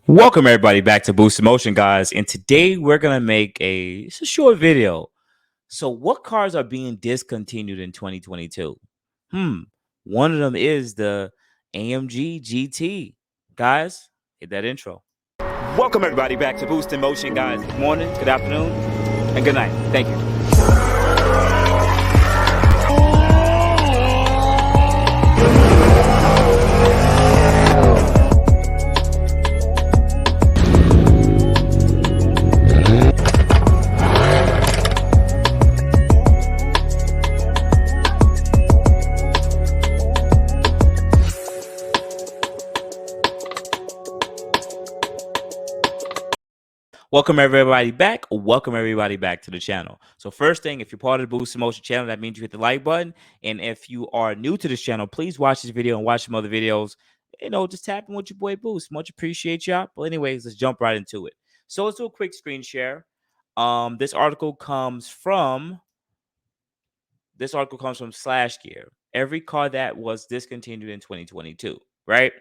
Welcome everybody back to Boost Emotion, guys. And today we're gonna make it's a short video. So, what cars are being discontinued in 2022? One of them is the AMG GT. Guys, hit that intro. Welcome everybody back to Boost Emotion, guys. Good morning, good afternoon, and good night. Thank you. Welcome everybody back. Welcome everybody back to the channel. So first thing, if you're part of the Boost Emotion channel, that means you hit the like button. And if you are new to this channel, please watch this video and watch some other videos. Just tap in with your boy Boost. Much appreciate y'all. But anyways, let's jump right into it. So let's do a quick screen share. This article comes from Slash Gear. Every car that was discontinued in 2022, right?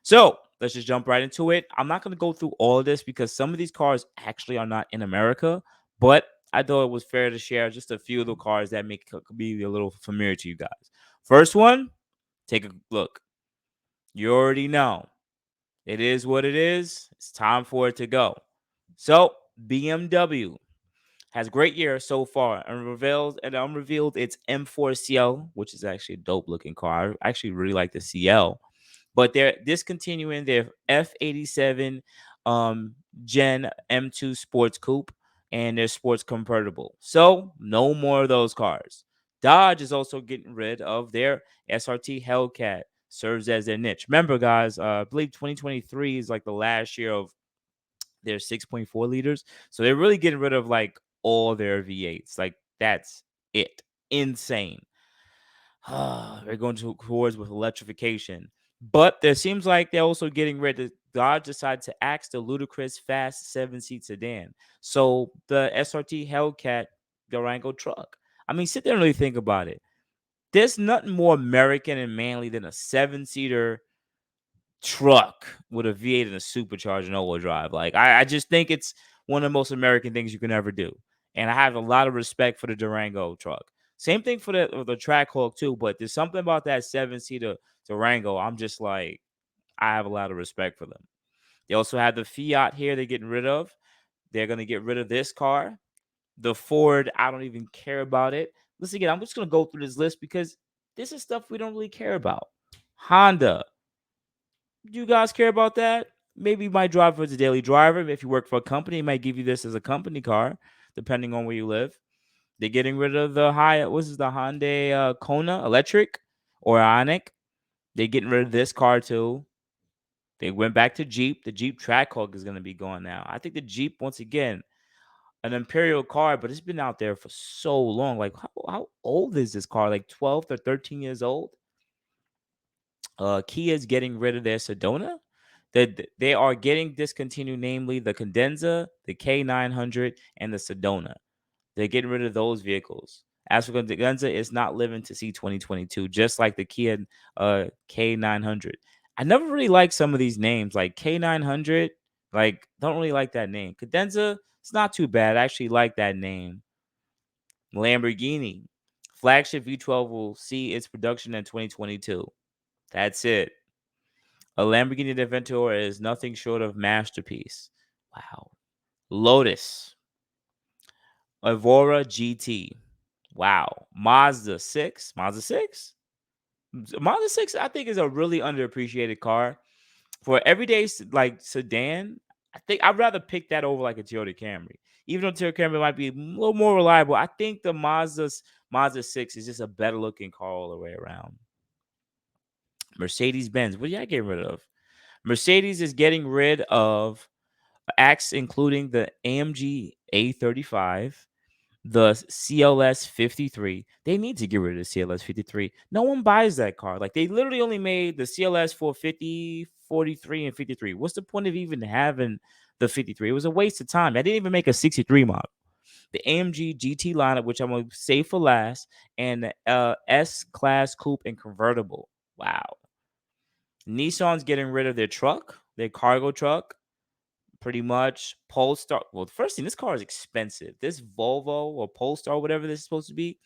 So let's just jump right into it. I'm not going to go through all of this because some of these cars actually are not in America, but I thought it was fair to share just a few of the cars that be a little familiar to you guys. First one, take a look. You already know. It is what it is. It's time for it to go. So BMW has a great year so far and unrevealed its M4 CL, which is actually a dope looking car. I actually really like the CL, but they're discontinuing their F87 Gen M2 Sports Coupe and their sports convertible. So no more of those cars. Dodge is also getting rid of their SRT Hellcat. Serves as their niche. Remember, guys, I believe 2023 is like the last year of their 6.4 liters. So they're really getting rid of like all their V8s. Like that's it. Insane. They're going towards with electrification. But there seems like they're also getting rid of Dodge decided to axe the ludicrous fast 7-seat sedan. So the SRT Hellcat Durango truck. I mean, sit there and really think about it. There's nothing more American and manly than a 7-seater truck with a V8 and a supercharged and all-wheel drive. Like I just think it's one of the most American things you can ever do. And I have a lot of respect for the Durango truck. Same thing for the Trackhawk too, but there's something about that 7-seater Durango. I'm just like, I have a lot of respect for them. They also have the Fiat here they're getting rid of. They're gonna get rid of this car. The Ford, I don't even care about it. Listen again, I'm just gonna go through this list because this is stuff we don't really care about. Honda, do you guys care about that? Maybe you might drive as a daily driver. If you work for a company, it might give you this as a company car, depending on where you live. They're getting rid of the the Hyundai Kona electric or Ionic. They're getting rid of this car too. They went back to Jeep. The Jeep Trackhawk is going to be gone now. I think the Jeep, once again, an Imperial car, but it's been out there for so long. Like, how old is this car? Like 12 or 13 years old? Kia is getting rid of their Sedona. They are getting discontinued, namely the Cadenza, the K900, and the Sedona. They're getting rid of those vehicles. As for the Cadenza, it's not living to see 2022, just like the Kia K900. I never really liked some of these names, like K900. Like, don't really like that name. Cadenza, it's not too bad. I actually like that name. Lamborghini, flagship V12 will see its production in 2022. That's it. A Lamborghini Aventador is nothing short of masterpiece. Wow. Lotus, Evora GT. Wow. Mazda 6. Mazda 6? Mazda 6, I think, is a really underappreciated car. For everyday like sedan, I think I'd rather pick that over like a Toyota Camry. Even though Toyota Camry might be a little more reliable, I think the Mazda 6 is just a better looking car all the way around. Mercedes-Benz. What are y'all getting rid of? Mercedes is getting rid of acts including the AMG A35, the CLS 53. They need to get rid of the CLS 53. No one buys that car. Like, they literally only made the CLS for 50, 43, and 53. What's the point of even having the 53? It was a waste of time. I didn't even make a 63 model. The AMG GT lineup, which I'm going to save for last, and the S-Class Coupe and Convertible. Wow. Nissan's getting rid of their truck, their cargo truck. pretty much. Polestar. Well, the first thing, this car is expensive. This Volvo or Polestar, whatever this is supposed to be,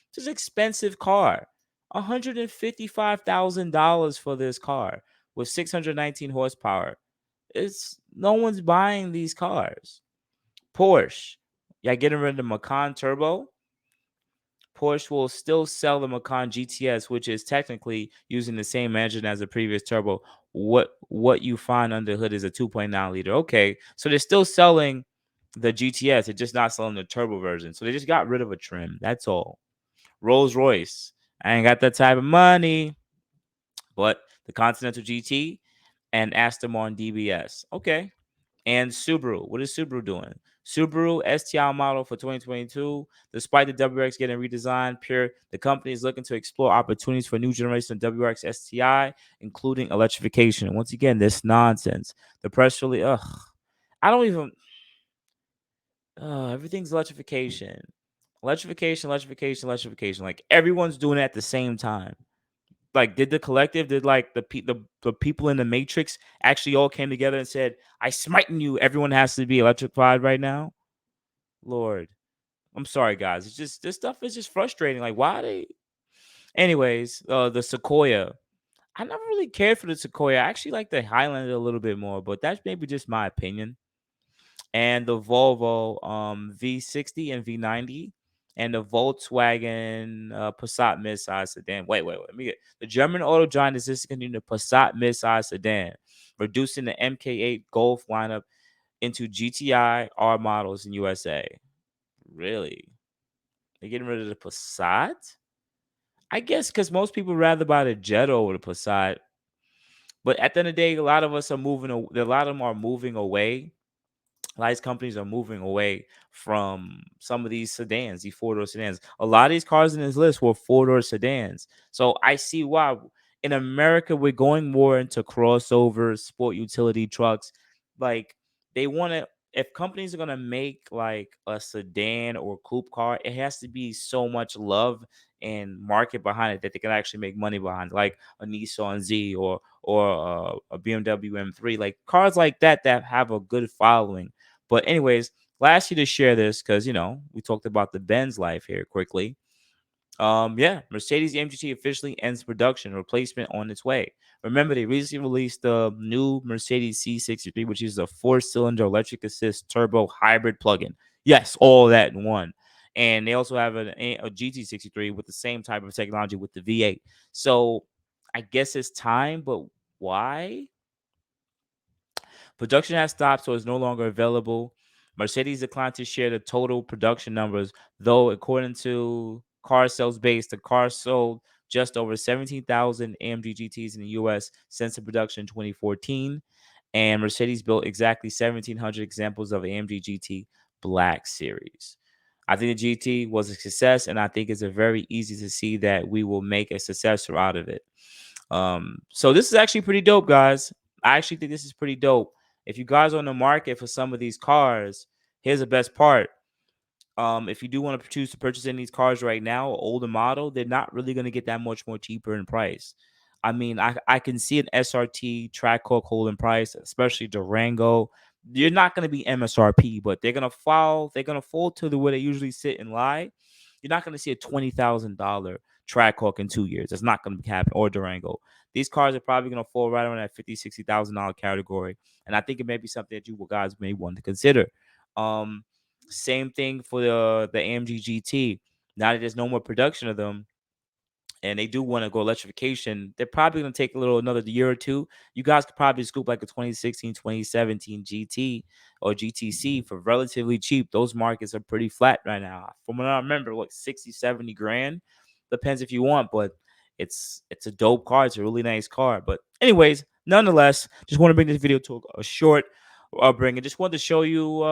it's an expensive car. $155,000 for this car with 619 horsepower. It's no one's buying these cars. Porsche, yeah, getting rid of the Macan Turbo. Porsche will still sell the Macan GTS, which is technically using the same engine as the previous turbo. What you find under the hood is a 2.9 liter. Okay, so they're still selling the GTS. They're just not selling the turbo version. So they just got rid of a trim. That's all. Rolls Royce. I ain't got that type of money, but the Continental GT and Aston Martin DBS. Okay. And Subaru. What is Subaru doing? Subaru STI model for 2022. Despite the WRX getting redesigned, the company is looking to explore opportunities for new generation of WRX STI, including electrification. Once again, this nonsense. The press release, I don't even. Everything's electrification. Electrification, electrification, electrification. Like everyone's doing it at the same time. Like, did the collective, did like the people in the Matrix actually all came together and said, "I smiting you. Everyone has to be electrified right now." Lord, I'm sorry, guys. It's just this stuff is just frustrating. Like, why they? Anyways, the Sequoia. I never really cared for the Sequoia. I actually like the Highlander a little bit more, but that's maybe just my opinion. And the Volvo V60 and V90 and the Volkswagen Passat midsize sedan. Wait. Let me get the German auto giant is discontinuing the Passat midsize sedan, reducing the MK8 Golf lineup into GTI R models in USA. Really? They're getting rid of the Passat? I guess because most people rather buy the Jetta over the Passat. But at the end of the day, a lot of us are moving. A lot of them are moving away. A lot of these companies are moving away from some of these sedans, these four-door sedans. A lot of these cars in this list were four-door sedans. So I see why in America we're going more into crossovers, sport utility trucks. Like they want to, if companies are gonna make like a sedan or coupe car, it has to be so much love and market behind it that they can actually make money behind, it, like a Nissan Z or a BMW M3, like cars like that have a good following. But anyways, lastly to share this because we talked about the Benz life here quickly. Yeah, Mercedes AMG GT officially ends production, replacement on its way. Remember, they recently released the new Mercedes C63, which is a four-cylinder electric assist turbo hybrid plug-in. Yes, all that in one. And they also have a GT63 with the same type of technology with the V8. So I guess it's time, but why? Production has stopped, so it's no longer available. Mercedes declined to share the total production numbers, though, according to car sales base, the car sold just over 17,000 AMG GTs in the US since the production in 2014. And Mercedes built exactly 1,700 examples of AMG GT Black Series. I think the GT was a success, and I think it's a very easy to see that we will make a successor out of it. So this is actually pretty dope, guys. I actually think this is pretty dope. If you guys are on the market for some of these cars, here's the best part. If you do want to choose to purchase any of these cars right now, older model, they're not really going to get that much more cheaper in price. I mean, I can see an SRT Trackhawk holding price, especially Durango. You're not going to be MSRP, but they're gonna fall. They're gonna fall to the where they usually sit and lie. You're not going to see a $20,000 Trackhawk in 2 years. That's not going to happen. Or Durango. These cars are probably going to fall right around that $50,000-$60,000 category, and I think it may be something that you guys may want to consider. Um, Same thing for the AMG GT. Now that there's no more production of them, and they do want to go electrification, they're probably going to take another year or two. You guys could probably scoop like a 2016, 2017 GT or GTC for relatively cheap. Those markets are pretty flat right now. From what I remember, like 60, 70 grand. Depends if you want, but it's a dope car. It's a really nice car. But anyways, nonetheless, just want to bring this video to a short upbringing. Just wanted to show you,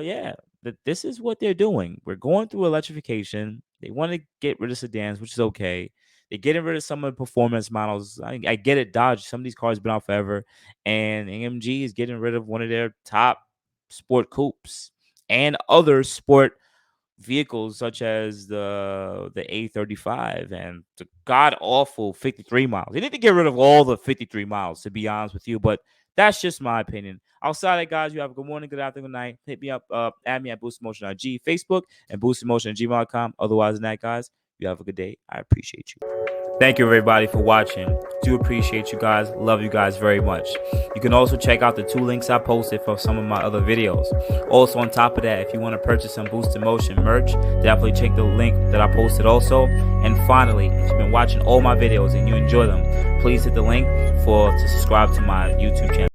yeah, that this is what they're doing. We're going through electrification. They want to get rid of sedans, which is okay. They're getting rid of some of the performance models. I get it, Dodge. Some of these cars have been out forever. And AMG is getting rid of one of their top sport coupes and other sport vehicles such as the A35 and the god awful 53 miles. They need to get rid of all the 53 miles, to be honest with you. But That's just my opinion. Outside that, guys, you have a good morning, good afternoon, good night. Hit me up, add me at boostinmotion on Facebook and boostinmotion@gmail.com. Otherwise than that, guys, you have a good day. I appreciate you. Thank you, everybody, for watching. Do appreciate you guys. Love you guys very much. You can also check out the 2 links I posted for some of my other videos. Also, on top of that, if you want to purchase some Boost in Motion merch, definitely check the link that I posted also. And finally, if you've been watching all my videos and you enjoy them, please hit the link to subscribe to my YouTube channel.